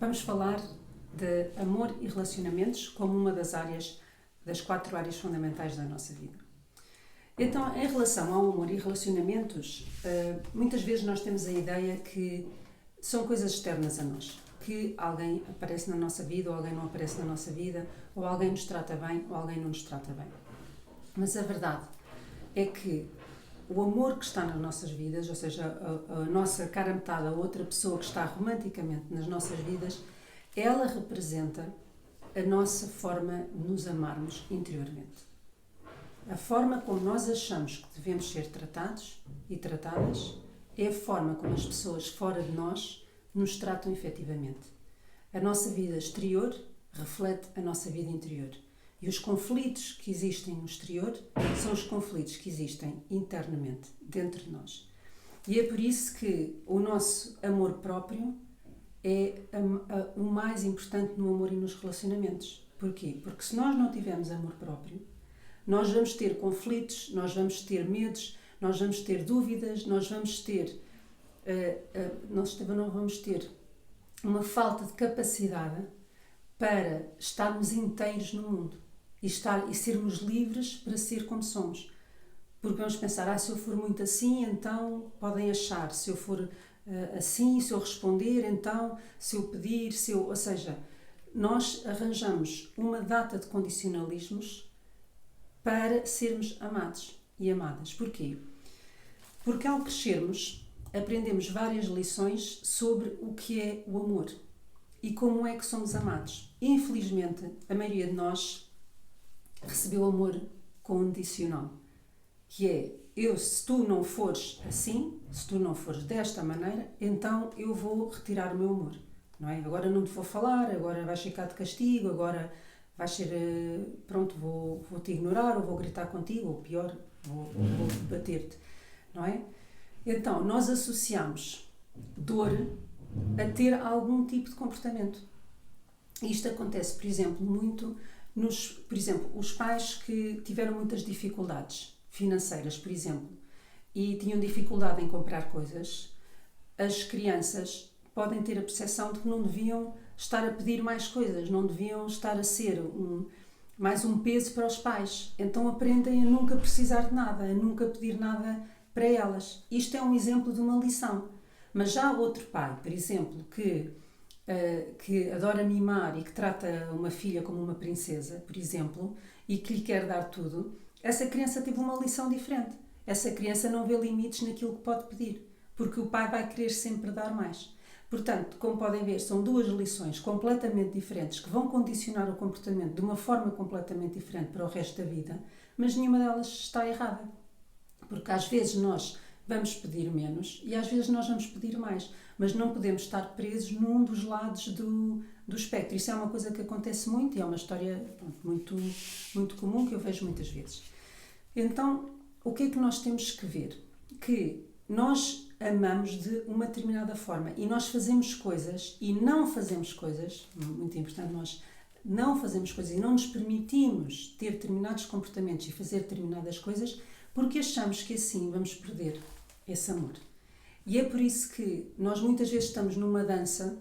Vamos falar de amor e relacionamentos como uma das 4 áreas fundamentais da nossa vida. Então, em relação ao amor e relacionamentos, muitas vezes nós temos a ideia que são coisas externas a nós, que alguém aparece na nossa vida ou alguém não aparece na nossa vida, ou alguém nos trata bem ou alguém não nos trata bem. Mas a verdade é que o amor que está nas nossas vidas, ou seja, a nossa cara metade, a outra pessoa que está romanticamente nas nossas vidas, ela representa a nossa forma de nos amarmos interiormente. A forma como nós achamos que devemos ser tratados e tratadas é a forma como as pessoas fora de nós nos tratam efetivamente. A nossa vida exterior reflete a nossa vida interior. E os conflitos que existem no exterior são os conflitos que existem internamente, dentro de nós. E é por isso que o nosso amor próprio é o mais importante no amor e nos relacionamentos. Porquê? Porque se nós não tivermos amor próprio, nós vamos ter conflitos, nós vamos ter medos, nós vamos ter dúvidas, nós não vamos ter uma falta de capacidade para estarmos inteiros no mundo e sermos livres para ser como somos. Porque vamos pensar, se eu for muito assim, então podem achar, se eu for assim, se eu responder, então, se eu pedir, ou seja, nós arranjamos uma data de condicionalismos para sermos amados e amadas. Porquê? Porque ao crescermos, aprendemos várias lições sobre o que é o amor e como é que somos amados. Infelizmente, a maioria de nós recebeu amor condicional, que é, se tu não fores assim, se tu não fores desta maneira, então eu vou retirar o meu amor, não é? Agora não te vou falar, agora vais ficar de castigo, agora vais ser, vou-te ignorar, ou vou gritar contigo, ou pior, vou bater-te, não é? Então, nós associamos dor a ter algum tipo de comportamento. Isto acontece, por exemplo, muito por exemplo, os pais que tiveram muitas dificuldades financeiras, por exemplo, e tinham dificuldade em comprar coisas, as crianças podem ter a percepção de que não deviam estar a pedir mais coisas, não deviam estar a ser mais um peso para os pais. Então aprendem a nunca precisar de nada, a nunca pedir nada para elas. Isto é um exemplo de uma lição. Mas já outro pai, por exemplo, que adora mimar e que trata uma filha como uma princesa, por exemplo, e que lhe quer dar tudo, essa criança teve uma lição diferente. Essa criança não vê limites naquilo que pode pedir, porque o pai vai querer sempre dar mais. Portanto, como podem ver, são 2 lições completamente diferentes que vão condicionar o comportamento de uma forma completamente diferente para o resto da vida, mas nenhuma delas está errada. Porque às vezes nós vamos pedir menos e às vezes nós vamos pedir mais, mas não podemos estar presos num dos lados do espectro. Isso é uma coisa que acontece muito e é uma história muito, muito comum que eu vejo muitas vezes. Então, o que é que nós temos que ver? Que nós amamos de uma determinada forma e nós fazemos coisas e não fazemos coisas, muito importante, nós não fazemos coisas e não nos permitimos ter determinados comportamentos e fazer determinadas coisas porque achamos que assim vamos perder esse amor. E é por isso que nós muitas vezes estamos numa dança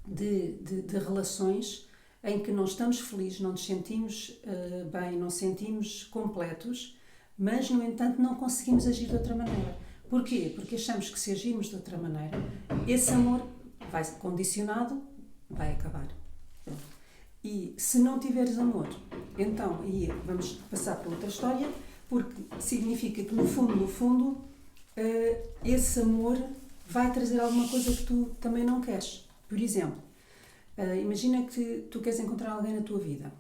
de relações em que não estamos felizes, não nos sentimos bem, não sentimos completos, mas, no entanto, não conseguimos agir de outra maneira. Porquê? Porque achamos que se agirmos de outra maneira, esse amor vai ser condicionado, vai acabar. E se não tiveres amor, então aí vamos passar para outra história, porque significa que, no fundo, esse amor vai trazer alguma coisa que tu também não queres. Por exemplo, imagina que tu queres encontrar alguém na tua vida,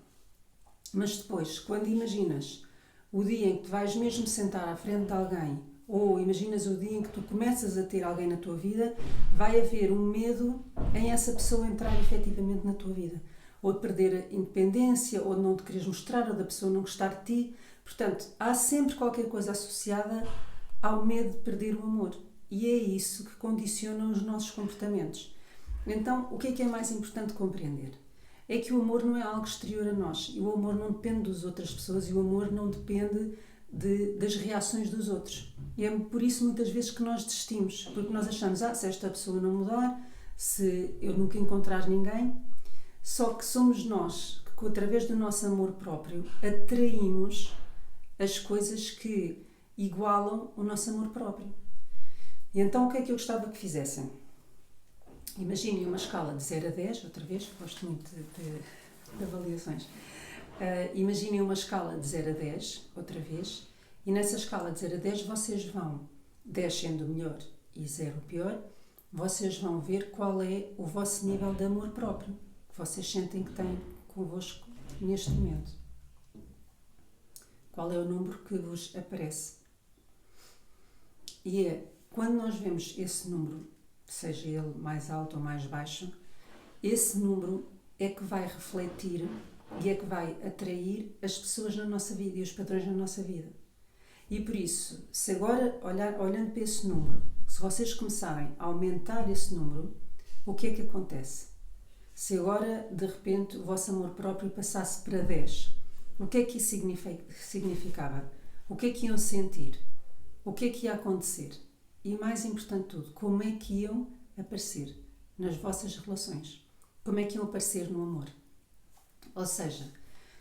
mas depois, quando imaginas o dia em que tu vais mesmo sentar à frente de alguém, ou imaginas o dia em que tu começas a ter alguém na tua vida, vai haver um medo em essa pessoa entrar efetivamente na tua vida. Ou de perder a independência, ou de não te quereres mostrar, ou da pessoa não gostar de ti. Portanto, há sempre qualquer coisa associada ao medo de perder o amor. E é isso que condiciona os nossos comportamentos. Então, o que é mais importante compreender? É que o amor não é algo exterior a nós. E o amor não depende das outras pessoas e o amor não depende das reações dos outros. E é por isso muitas vezes que nós desistimos. Porque nós achamos, se esta pessoa não mudar, se eu nunca encontrar ninguém. Só que somos nós que, através do nosso amor próprio, atraímos as coisas que igualam o nosso amor próprio. E então o que é que eu gostava que fizessem? Imaginem uma escala de 0 a 10, outra vez, gosto muito de avaliações. Imaginem uma escala de 0 a 10, outra vez, e nessa escala de 0 a 10 vocês vão, 10 sendo o melhor e 0 o pior, vocês vão ver qual é o vosso nível de amor próprio que vocês sentem que têm convosco neste momento. Qual é o número que vos aparece? E quando nós vemos esse número, seja ele mais alto ou mais baixo, esse número é que vai refletir e é que vai atrair as pessoas na nossa vida e os padrões na nossa vida. E por isso, se agora, olhando para esse número, se vocês começarem a aumentar esse número, o que é que acontece? Se agora, de repente, o vosso amor próprio passasse para 10, o que é que isso significava? O que é que iam sentir? O que é que ia acontecer? E mais importante de tudo, como é que iam aparecer nas vossas relações? Como é que iam aparecer no amor? Ou seja,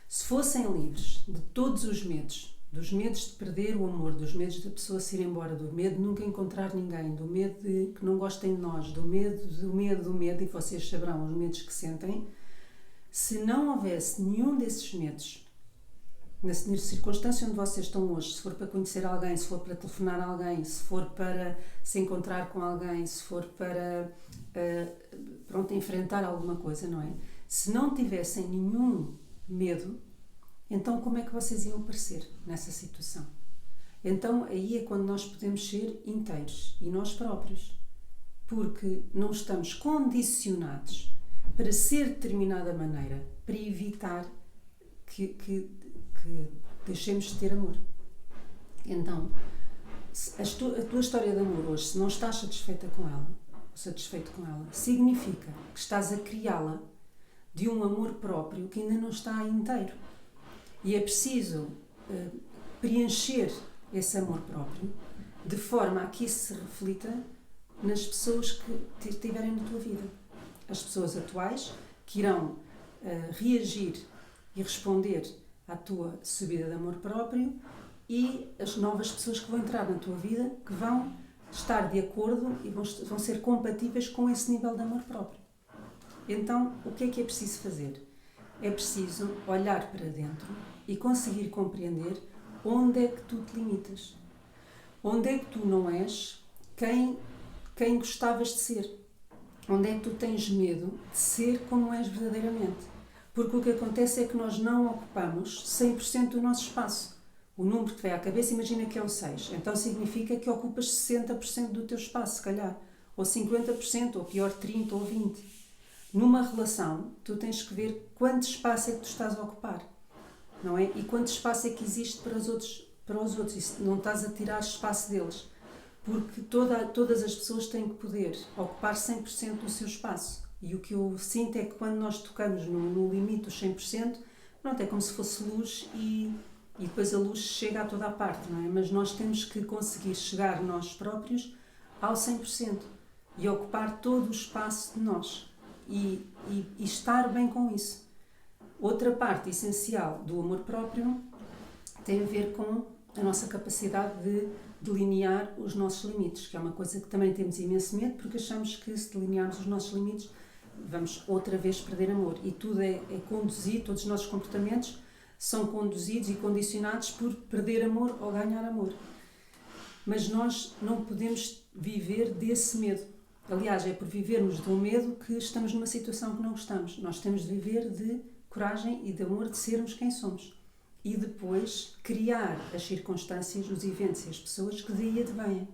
se fossem livres de todos os medos, dos medos de perder o amor, dos medos da pessoa se ir embora, do medo de nunca encontrar ninguém, do medo de que não gostem de nós, do medo, e vocês saberão os medos que sentem, se não houvesse nenhum desses medos, na circunstância onde vocês estão hoje, se for para conhecer alguém, se for para telefonar a alguém, se for para se encontrar com alguém, se for para enfrentar alguma coisa, não é? Se não tivessem nenhum medo, então como é que vocês iam parecer nessa situação? Então aí é quando nós podemos ser inteiros e nós próprios, porque não estamos condicionados para ser de determinada maneira, para evitar que deixemos de ter amor. Então, a tua história de amor hoje, se não estás satisfeito com ela, significa que estás a criá-la de um amor próprio que ainda não está inteiro. E é preciso preencher esse amor próprio de forma a que isso se reflita nas pessoas que estiverem na tua vida. As pessoas atuais que irão reagir e responder à tua subida de amor próprio e as novas pessoas que vão entrar na tua vida que vão estar de acordo e vão ser compatíveis com esse nível de amor próprio. Então, o que é preciso fazer? É preciso olhar para dentro e conseguir compreender onde é que tu te limitas. Onde é que tu não és quem gostavas de ser. Onde é que tu tens medo de ser como és verdadeiramente. Porque o que acontece é que nós não ocupamos 100% do nosso espaço. O número que te vem à cabeça, imagina que é o 6. Então significa que ocupas 60% do teu espaço, se calhar. Ou 50%, ou pior 30% ou 20%. Numa relação, tu tens que ver quanto espaço é que tu estás a ocupar. Não é? E quanto espaço é que existe para os outros. E não estás a tirar espaço deles. Porque todas as pessoas têm que poder ocupar 100% do seu espaço. E o que eu sinto é que quando nós tocamos no limite dos 100%, pronto, é como se fosse luz e depois a luz chega a toda a parte, não é? Mas nós temos que conseguir chegar nós próprios ao 100% e ocupar todo o espaço de nós e estar bem com isso. Outra parte essencial do amor próprio tem a ver com a nossa capacidade de delinear os nossos limites, que é uma coisa que também temos imenso medo, porque achamos que se delinearmos os nossos limites vamos outra vez perder amor. E tudo é conduzido, todos os nossos comportamentos são conduzidos e condicionados por perder amor ou ganhar amor. Mas nós não podemos viver desse medo. Aliás, é por vivermos de um medo que estamos numa situação que não gostamos. Nós temos de viver de coragem e de amor de sermos quem somos. E depois criar as circunstâncias, os eventos e as pessoas que daí advêm.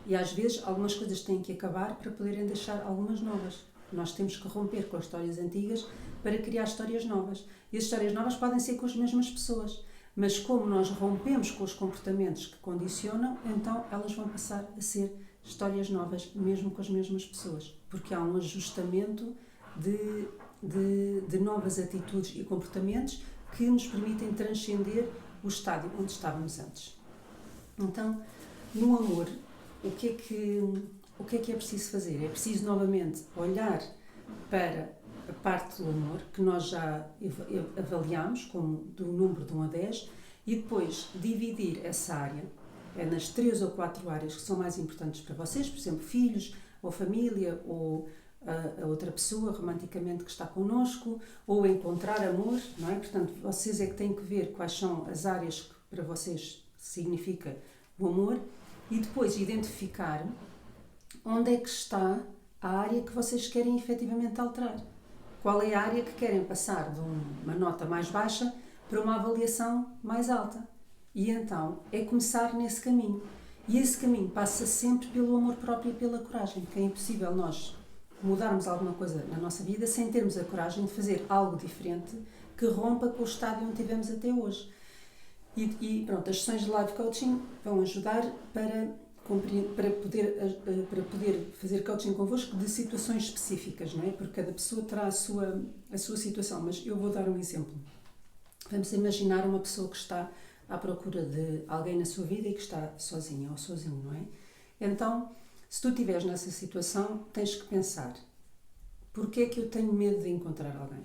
E às vezes algumas coisas têm que acabar para poderem deixar algumas novas. Nós temos que romper com as histórias antigas para criar histórias novas. E as histórias novas podem ser com as mesmas pessoas. Mas como nós rompemos com os comportamentos que condicionam, então elas vão passar a ser histórias novas, mesmo com as mesmas pessoas. Porque há um ajustamento de novas atitudes e comportamentos que nos permitem transcender o estádio onde estávamos antes. Então, no amor, o que é preciso fazer? É preciso novamente olhar para a parte do amor, que nós já avaliámos como do número de 1 a 10, e depois dividir essa área nas 3 ou 4 áreas que são mais importantes para vocês, por exemplo, filhos, ou família, ou a outra pessoa romanticamente que está connosco, ou encontrar amor, não é? Portanto, vocês é que têm que ver quais são as áreas que para vocês significa o amor, e depois identificar onde é que está a área que vocês querem efetivamente alterar. Qual é a área que querem passar de uma nota mais baixa para uma avaliação mais alta. E então é começar nesse caminho. E esse caminho passa sempre pelo amor próprio e pela coragem, porque é impossível nós mudarmos alguma coisa na nossa vida sem termos a coragem de fazer algo diferente que rompa com o estádio onde tivemos até hoje. E pronto, as sessões de live coaching vão ajudar para poder fazer coaching convosco de situações específicas, não é? Porque cada pessoa terá a sua situação, mas eu vou dar um exemplo. Vamos imaginar uma pessoa que está à procura de alguém na sua vida e que está sozinha ou sozinho, não é? Então, se tu estiveres nessa situação, tens que pensar: porquê é que eu tenho medo de encontrar alguém?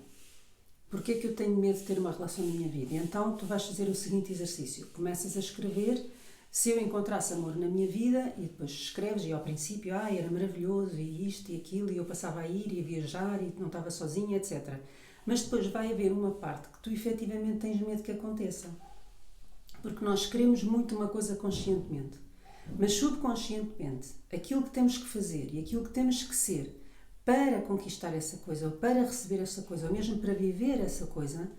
Porquê é que eu tenho medo de ter uma relação na minha vida? E então, tu vais fazer o seguinte exercício. Começas a escrever: se eu encontrasse amor na minha vida, e depois escreves, e ao princípio, era maravilhoso, e isto e aquilo, e eu passava a ir e a viajar, e não estava sozinha, etc. Mas depois vai haver uma parte que tu efetivamente tens medo que aconteça. Porque nós queremos muito uma coisa conscientemente. Mas subconscientemente, aquilo que temos que fazer e aquilo que temos que ser para conquistar essa coisa, ou para receber essa coisa, ou mesmo para viver essa coisa,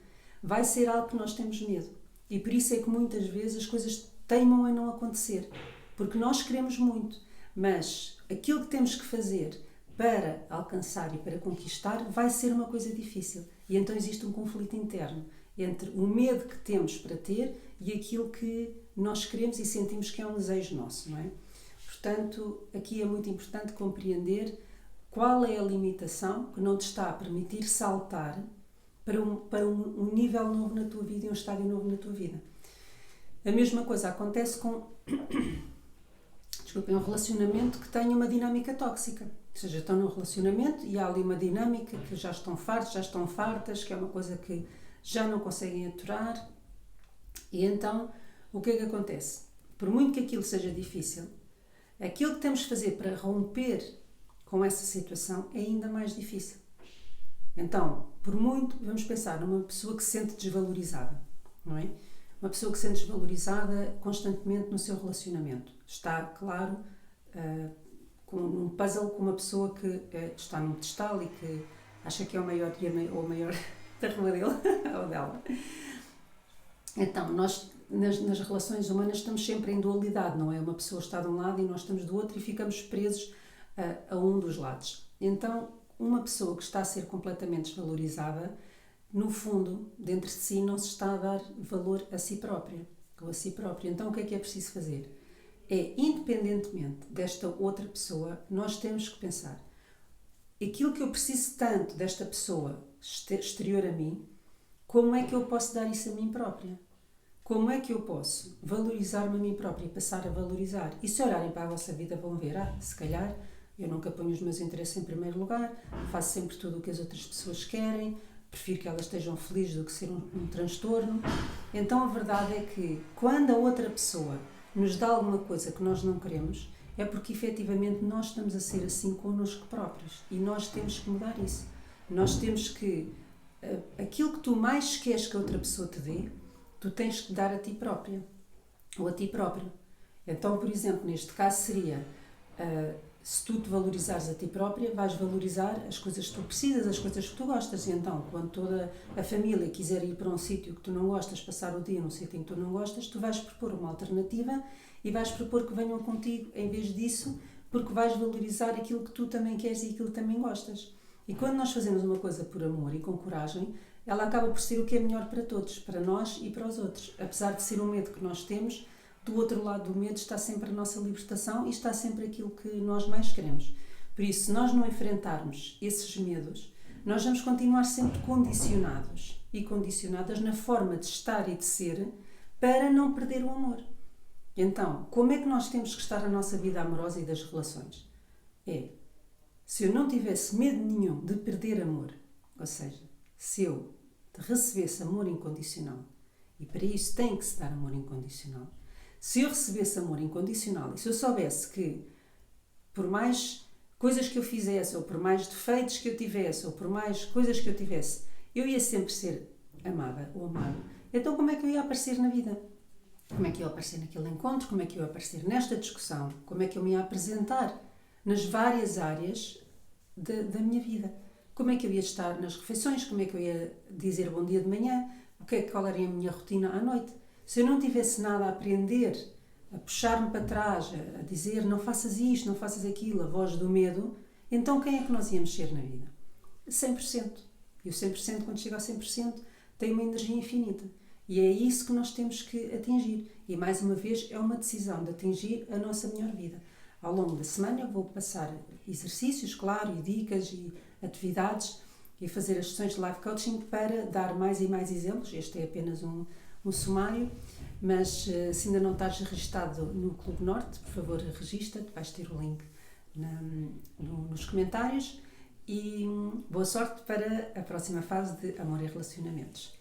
vai ser algo que nós temos medo. E por isso é que muitas vezes as coisas teimam em não acontecer. Porque nós queremos muito, mas aquilo que temos que fazer para alcançar e para conquistar vai ser uma coisa difícil. E então existe um conflito interno entre o medo que temos para ter e aquilo que nós queremos e sentimos que é um desejo nosso, não é? Portanto, aqui é muito importante compreender qual é a limitação que não te está a permitir saltar para um nível novo na tua vida e um estádio novo na tua vida. A mesma coisa acontece com um relacionamento que tenha uma dinâmica tóxica. Ou seja, estão num relacionamento e há ali uma dinâmica que já estão fartos, já estão fartas, que é uma coisa que já não conseguem aturar. E então, o que é que acontece? Por muito que aquilo seja difícil, aquilo que temos de fazer para romper com essa situação é ainda mais difícil. Então, por muito, vamos pensar numa pessoa que se sente desvalorizada, não é? Uma pessoa que se sente desvalorizada constantemente no seu relacionamento. Está, claro, com um puzzle com uma pessoa que está num pedestal e que acha que é o maior da rua dele ou dela. Então, nós nas relações humanas estamos sempre em dualidade, não é? Uma pessoa está de um lado e nós estamos do outro e ficamos presos a um dos lados. Então, uma pessoa que está a ser completamente desvalorizada, no fundo, dentro de si, não se está a dar valor a si própria ou a si próprio. Então, o que é preciso fazer? Independentemente desta outra pessoa, nós temos que pensar: aquilo que eu preciso tanto desta pessoa exterior a mim, como é que eu posso dar isso a mim própria? Como é que eu posso valorizar-me a mim própria e passar a valorizar? E se olharem para a vossa vida vão ver, se calhar eu nunca ponho os meus interesses em primeiro lugar, faço sempre tudo o que as outras pessoas querem, prefiro que elas estejam felizes do que ser um transtorno. Então a verdade é que quando a outra pessoa nos dá alguma coisa que nós não queremos, é porque efetivamente nós estamos a ser assim connosco próprios e nós temos que mudar isso. Nós temos que, aquilo que tu mais queres que a outra pessoa te dê, tu tens que dar a ti própria ou a ti próprio. Então, por exemplo, neste caso seria, se tu te valorizares a ti própria, vais valorizar as coisas que tu precisas, as coisas que tu gostas. E então, quando toda a família quiser ir para um sítio que tu não gostas, passar o dia num sítio em que tu não gostas, tu vais propor uma alternativa e vais propor que venham contigo em vez disso, porque vais valorizar aquilo que tu também queres e aquilo que também gostas. E quando nós fazemos uma coisa por amor e com coragem, ela acaba por ser o que é melhor para todos, para nós e para os outros. Apesar de ser um medo que nós temos, do outro lado do medo está sempre a nossa libertação e está sempre aquilo que nós mais queremos. Por isso, se nós não enfrentarmos esses medos, nós vamos continuar sempre condicionados e condicionadas na forma de estar e de ser para não perder o amor. Então, como é que nós temos que estar na nossa vida amorosa e das relações? é, se eu não tivesse medo nenhum de perder amor, ou seja, se eu recebesse amor incondicional, e para isso tem que se dar amor incondicional, se eu recebesse amor incondicional e se eu soubesse que por mais coisas que eu fizesse, ou por mais defeitos que eu tivesse, ou por mais coisas que eu tivesse, eu ia sempre ser amada ou amado, então como é que eu ia aparecer na vida? Como é que eu ia aparecer naquele encontro? Como é que eu ia aparecer nesta discussão? Como é que eu me ia apresentar nas várias áreas da minha vida? Como é que eu ia estar nas refeições? Como é que eu ia dizer bom dia de manhã? Qual era a minha rotina à noite? Se eu não tivesse nada a aprender, a puxar-me para trás, a dizer não faças isto, não faças aquilo, a voz do medo, então quem é que nós íamos ser na vida? 100%. E o 100%, quando chega a 100%, tem uma energia infinita. E é isso que nós temos que atingir. E mais uma vez, é uma decisão de atingir a nossa melhor vida. Ao longo da semana eu vou passar exercícios, claro, e dicas e atividades e fazer as sessões de life coaching para dar mais e mais exemplos. Este é apenas um sumário, mas se ainda não estás registado no Clube Norte, por favor, registra-te, vais ter o link nos comentários e boa sorte para a próxima fase de Amor e Relacionamentos.